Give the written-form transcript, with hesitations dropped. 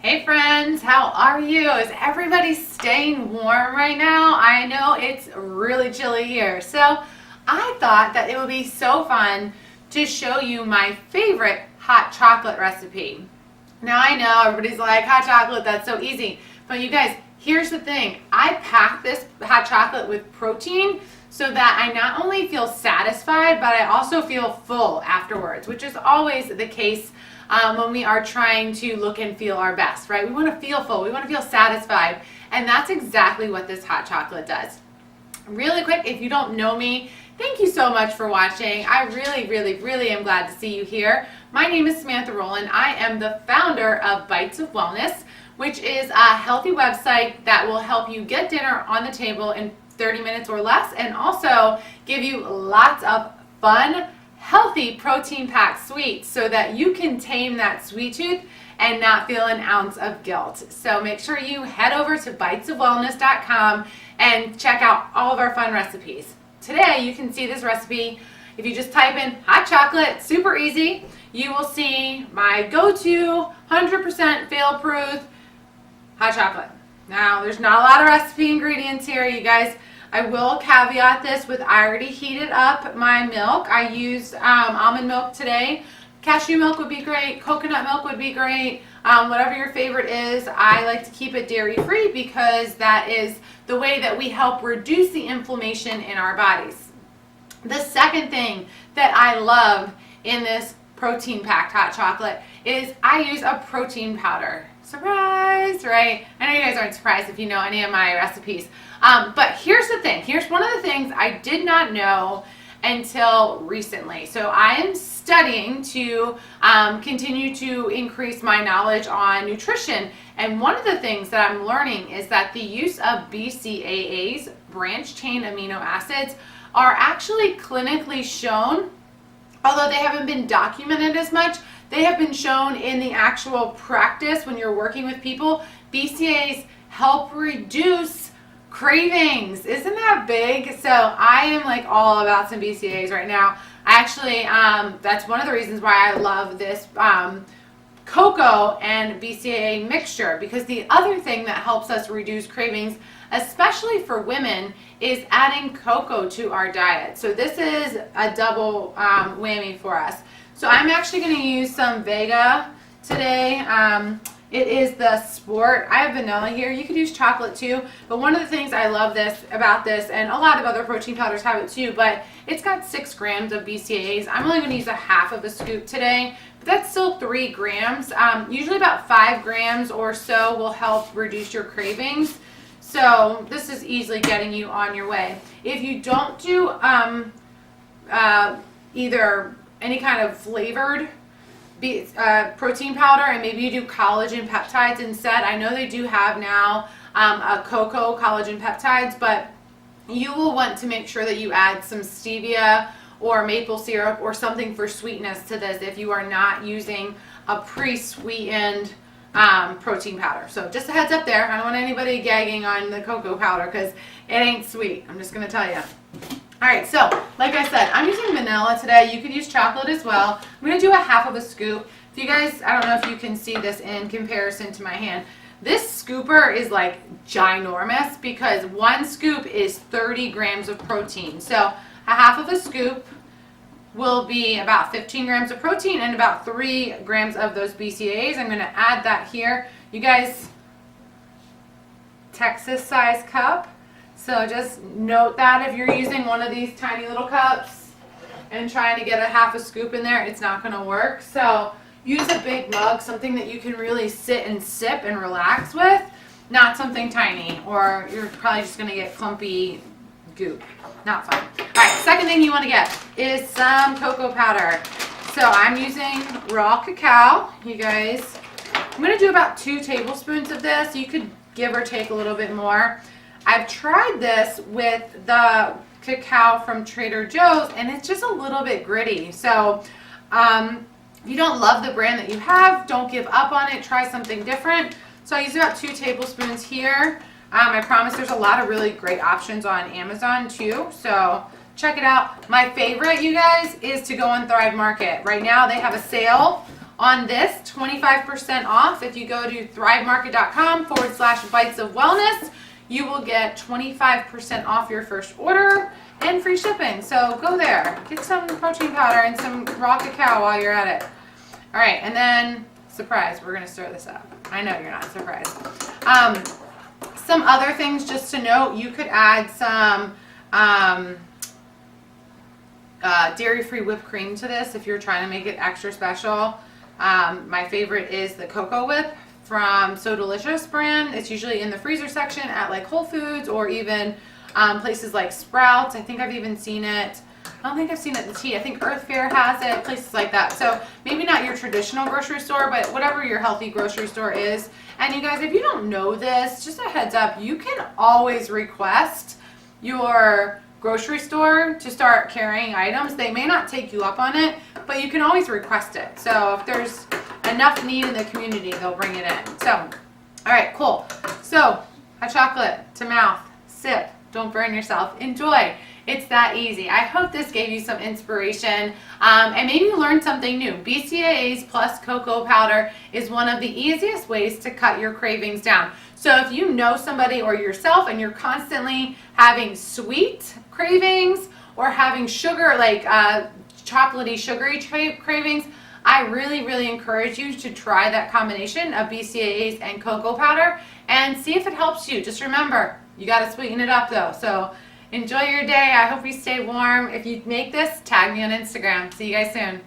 Hey friends, how are you? Is everybody staying warm right now? I know it's really chilly here. So I thought that it would be so fun to show you my favorite hot chocolate recipe. Now I know everybody's like, hot chocolate, that's so easy. But you guys, here's the thing. I pack this hot chocolate with protein so that I not only feel satisfied, but I also feel full afterwards, which is always the case when we are trying to look and feel our best, right? We want to feel full, we want to feel satisfied, and that's exactly what this hot chocolate does. Really quick, if you don't know me, thank you so much for watching. I really am glad to see you here. My name is Samantha Rowland. I am the founder of Bites of Wellness, which is a healthy website that will help you get dinner on the table in 30 minutes or less, and also give you lots of fun, healthy protein-packed sweets so that you can tame that sweet tooth and not feel an ounce of guilt. So make sure you head over to bitesofwellness.com and check out all of our fun recipes. Today you can see this recipe. If you just type in hot chocolate, super easy, you will see my go-to 100% fail-proof hot chocolate. Now there's not a lot of recipe ingredients here, you guys. I will caveat this with I already heated up my milk. I used almond milk today. Cashew milk would be great. Coconut milk would be great. Whatever your favorite is. I like to keep it dairy free because that is the way that we help reduce the inflammation in our bodies. The second thing that I love in this protein packed hot chocolate is I use a protein powder. Surprise, right? I know you guys aren't surprised if you know any of my recipes. But here's the thing. Here's one of the things I did not know until recently. So I am studying to continue to increase my knowledge on nutrition. And one of the things that I'm learning is that the use of BCAAs, branched chain amino acids, are actually clinically shown, although they haven't been documented as much. They have been shown in the actual practice when you're working with people. BCAAs help reduce cravings. Isn't that big? So I am like all about some BCAAs right now. I actually, that's one of the reasons why I love this cocoa and BCAA mixture, because the other thing that helps us reduce cravings, especially for women, is adding cocoa to our diet. So this is a double whammy for us. So I'm actually going to use some Vega today. It is the Sport. I have vanilla here. You could use chocolate too. But one of the things I love about this, and a lot of other protein powders have it too, but it's got 6 grams of BCAAs. I'm only going to use a half of a scoop today, but that's still 3 grams. Usually about 5 grams or so will help reduce your cravings. So this is easily getting you on your way. If you don't do either any kind of flavored protein powder, and maybe you do collagen peptides instead. I know they do have now a cocoa collagen peptides, but you will want to make sure that you add some stevia or maple syrup or something for sweetness to this if you are not using a pre-sweetened protein powder. So just a heads up there. I don't want anybody gagging on the cocoa powder because it ain't sweet. I'm just going to tell you. Alright, so like I said, I'm using vanilla today. You could use chocolate as well. I'm going to do a half of a scoop. If you guys, I don't know if you can see this in comparison to my hand. This scooper is like ginormous because one scoop is 30 grams of protein. So a half of a scoop will be about 15 grams of protein and about 3 grams of those BCAAs. I'm going to add that here. You guys, Texas size cup. So just note that if you're using one of these tiny little cups and trying to get a half a scoop in there, it's not going to work. So use a big mug, something that you can really sit and sip and relax with, not something tiny, or you're probably just going to get clumpy goop. Not fun. All right, second thing you want to get is some cocoa powder. So I'm using raw cacao, you guys. I'm going to do about 2 tablespoons of this. You could give or take a little bit more. I've tried this with the cacao from Trader Joe's, and it's just a little bit gritty. So if you don't love the brand that you have, don't give up on it. Try something different. So I use about 2 tablespoons here. I promise there's a lot of really great options on Amazon too. So check it out. My favorite, you guys, is to go on Thrive Market. Right now they have a sale On this, 25% off. If you go to thrivemarket.com/bites of wellness, you will get 25% off your first order and free shipping. So go there, get some protein powder and some raw cacao while you're at it. All right, and then, surprise, we're gonna stir this up. I know you're not surprised. Some other things just to note, you could add some dairy-free whipped cream to this if you're trying to make it extra special. My favorite is the Cocoa Whip from So Delicious brand. It's usually in the freezer section at like Whole Foods or even places like Sprouts. I think I've even seen it. I don't think I've seen it at the tea. I think Earth Fare has it, places like that. So maybe not your traditional grocery store, but whatever your healthy grocery store is. And you guys, if you don't know this, just a heads up, you can always request your grocery store to start carrying items. They may not take you up on it, but you can always request it. So if there's enough need in the community, they'll bring it in. So, all right, cool. So, hot chocolate to mouth, sip, don't burn yourself, enjoy. It's that easy. I hope this gave you some inspiration and maybe you learned something new. BCAAs plus cocoa powder is one of the easiest ways to cut your cravings down. So if you know somebody or yourself and you're constantly having sweet cravings or having sugar, like chocolatey, sugary cravings, I really encourage you to try that combination of BCAAs and cocoa powder and see if it helps you. Just remember, you got to sweeten it up though. So enjoy your day. I hope you stay warm. If you make this, tag me on Instagram. See you guys soon.